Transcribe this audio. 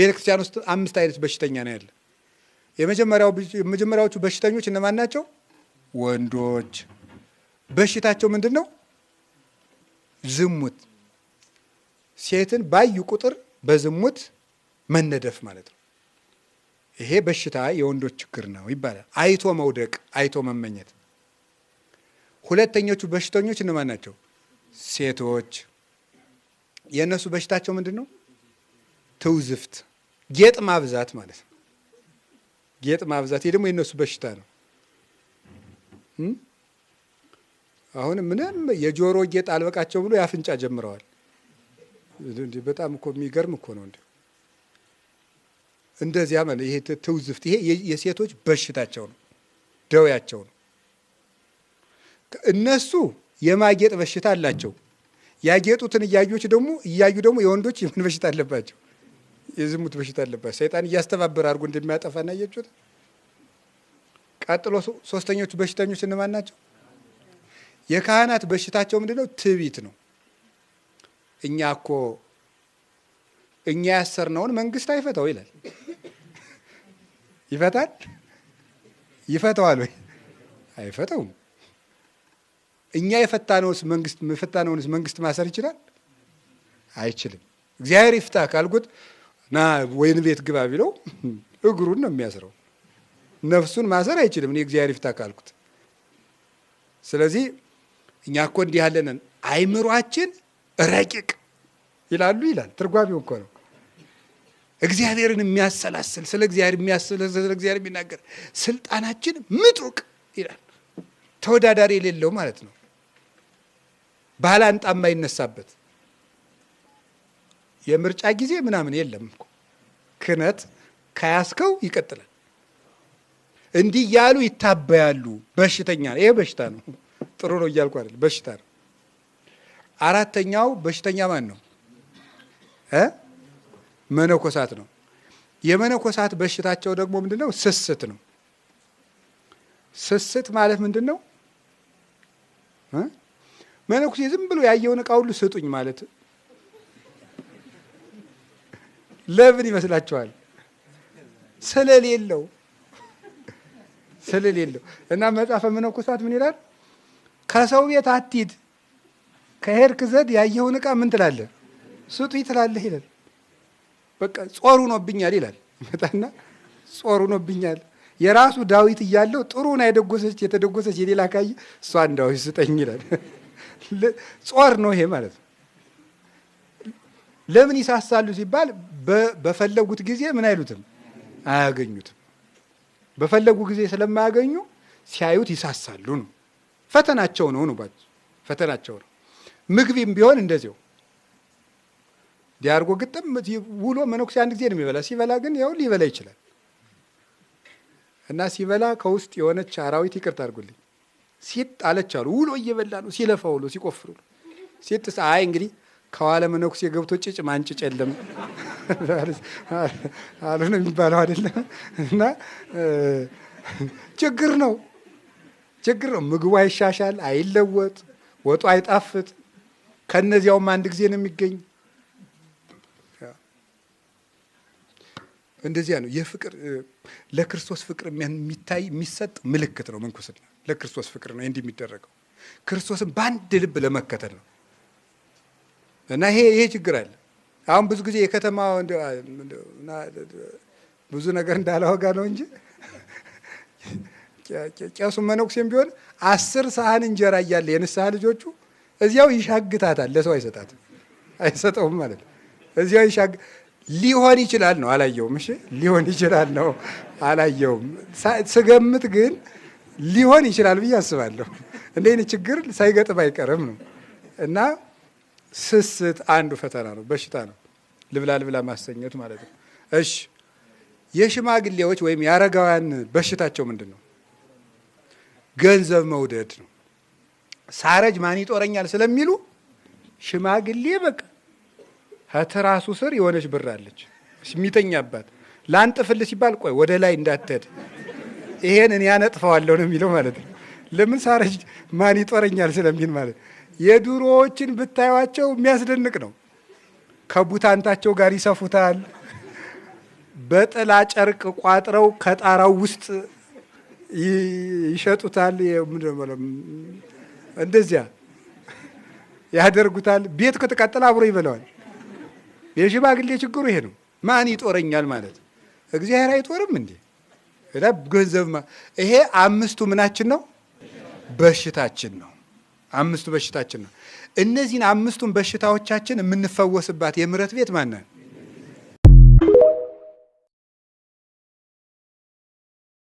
ቤተክርስቲያን ውስጥ 5 አይነት በሽተኛ ነው ያለ። የመጀመሪያዎቹ በሽተኞች እነማን ናቸው? ወንዶች። በሽታቸው ምንድነው? ዝሙት። ሴትን ባዩ ቁጥር በዝሙት መነደፍ ማለት ነው። ይሄ በሽታ የወንዶች ችግር ነው ይባላል። አይቶ መውደቅ፣ አይቶ መመኘት። ሁለተኞቹ በሽተኞች እነማን ናቸው? ሴቶች። የእነሱ በሽታቸው ምንድነው? ትውዝፍት፣ ጌጥ ማብዛት ማለት ነው። ጌጥ ማብዛት፣ ይሄ ደግሞ የእነሱ በሽታ ነው። አሁን ምንም የጆሮ ጌጥ አልበቃቸው ብሎ ያፍንጫ ጀምረዋል። በጣም እኮ የሚገርም እኮ ነው። እንደዚያ ማለት ይሄ ትውዝፍት፣ ይሄ የሴቶች በሽታቸው ነው፣ ደዌያቸው ነው። እነሱ የማጌጥ በሽታ አላቸው። ያጌጡትን እያዩ ደግሞ የወንዶች የምን በሽታ አለባቸው? የዝሙት በሽታ አለባቸው። ሰይጣን እያስተባበረ አድርጎ እንደሚያጠፋና እያዩት። ቀጥሎ ሶስተኞቹ በሽተኞች እነማን ናቸው? የካህናት በሽታቸው ምንድነው? ትዕቢት ነው። እኛ ያሰርነውን መንግስት አይፈታው ይላል። ይፈታል? ይፈታዋል ወይ? አይፈታውም። እኛ የፈታነውንስ መንግስት ማሰር ይችላል? አይችልም። እግዚአብሔር ይፍታ ካልኩት ና ወይን ቤት ግባ ቢለው እግሩን ነው የሚያስረው። ነፍሱን ማሰር አይችልም። እኔ እግዚአብሔር ይፍታ ካልኩት። ስለዚህ እኛ እኮ እንዲህ ያለንን አይምሯችን ረቂቅ ይላል። ትርጓሜው እኮ ነው። እግዚአብሔርን የሚያሰላስል ስለ እግዚአብሔር የሚናገር ስልጣናችን ምጡቅ ይላል። ተወዳዳሪ የሌለው ማለት ነው። ባላንጣ የማይነሳበት የምርጫ ጊዜ ምናምን የለም እኮ። ክህነት ከያዝከው ይቀጥላል። እንዲህ ያሉ ይታበያሉ። በሽተኛ ነው። ይሄ በሽታ ነው። ጥሩ ነው እያልኩ አይደል፣ በሽታ ነው። አራተኛው በሽተኛ ማን ነው? መነኮሳት ነው። የመነኮሳት በሽታቸው ደግሞ ምንድነው? ስስት ነው። ስስት ማለት ምንድነው? መነኩሴ ዝም ብሎ ያየውን ዕቃ ሁሉ ስጡኝ ማለት ለምን ይመስላችኋል? ስለሌለው እና መጽሐፈ መነኮሳት ምን ይላል? ከሰው ቤት አትሂድ፣ ከሄድክ ዘንድ ያየውን ዕቃ ምን ትላለህ? ስጡኝ ትላለህ ይላል። በቃ ጾር ሆኖብኛል ይላል። መጣና ጾር ሆኖብኛል። የራሱ ዳዊት እያለው ጥሩን የተደጎሰች የሌላ ካየ እሷን ዳዊት ስጠኝ ይላል። ጾር ነው ይሄ ማለት ነው። ለምን ይሳሳሉ ሲባል በፈለጉት ጊዜ ምን አይሉትም? አያገኙትም። በፈለጉ ጊዜ ስለማያገኙ ሲያዩት ይሳሳሉ ነው። ፈተናቸው ነው። ፈተናቸው ነው። ምግብም ቢሆን እንደዚያው ዲያርጎ ግጥም ውሎ መነኩሴ አንድ ጊዜ ነው የሚበላ። ሲበላ ግን ያው ሊበላ ይችላል እና ሲበላ ከውስጥ የሆነች አራዊት ይቅርታ አድርጉልኝ ሲጥ አለች አሉ። ውሎ እየበላ ነው ሲለፋ ውሎ ሲቆፍሩ ሲጥ አይ እንግዲህ ከኋላ መነኩሴ ገብቶ ጭጭ ማንጭጭ የለም አሉ ነው የሚባለው አይደለም። እና ችግር ነው። ምግቡ አይሻሻል፣ አይለወጥ፣ ወጡ አይጣፍጥ። ከነዚያውም አንድ ጊዜ ነው የሚገኝ። እንደዚያ ነው የፍቅር ለክርስቶስ ፍቅር የሚሰጥ ምልክት ነው ምንኩስና። ለክርስቶስ ፍቅር ነው እንዲህ የሚደረገው፣ ክርስቶስን በአንድ ልብ ለመከተል ነው። እና ይሄ ችግር አለ። አሁን ብዙ ጊዜ የከተማ ብዙ ነገር እንዳላወጋ ነው እንጂ ቄሱ መነኩሴም ቢሆን 10 ሰሃን እንጀራ እያለ የንስሐ ልጆቹ እዚያው ይሻግታታል። ለሰው አይሰጠውም ማለት ነው። እዚያው ሊሆን ይችላል ነው አላየውም። እሺ ሊሆን ይችላል ነው አላየውም። ስገምት ግን ሊሆን ይችላል ብዬ አስባለሁ። እንደዚህ ችግር ሳይገጥም አይቀርም ነው። እና ስስት አንዱ ፈተና ነው፣ በሽታ ነው። ልብላ ማሰኘት ማለት ነው። እሺ የሽማግሌዎች ወይም የአረጋውያን በሽታቸው ምንድን ነው? ገንዘብ መውደድ ነው። ሳረጅ ማን ይጦረኛል ስለሚሉ ሽማግሌ በቃ ከትራሱ ስር የሆነች ብር አለች የሚተኛባት። ላንጥፍልህ ሲባል ቆይ ወደ ላይ እንዳትሄድ ይሄን እኔ ያነጥፈዋለሁ ነው የሚለው ማለት ነው። ለምን ሳረጅ ማን ይጦረኛል ስለሚል ማለት ነው። የድሮዎችን ብታዩዋቸው የሚያስደንቅ ነው። ከቡታንታቸው ጋር ይሰፉታል። በጥላ ጨርቅ ቋጥረው ከጣራው ውስጥ ይሸጡታል። እንደዚያ ያደርጉታል። ቤት ከተቃጠለ አብሮ ይበላዋል። የሽማግሌ ችግሩ ይሄ ነው። ማን ይጦረኛል ማለት እግዚአብሔር አይጦርም እንዴ? ገንዘብ ይሄ አምስቱ ምናችን ነው? በሽታችን ነው። አምስቱ በሽታችን ነው። እነዚህን አምስቱን በሽታዎቻችን የምንፈወስባት የምህረት ቤት ማን ናት?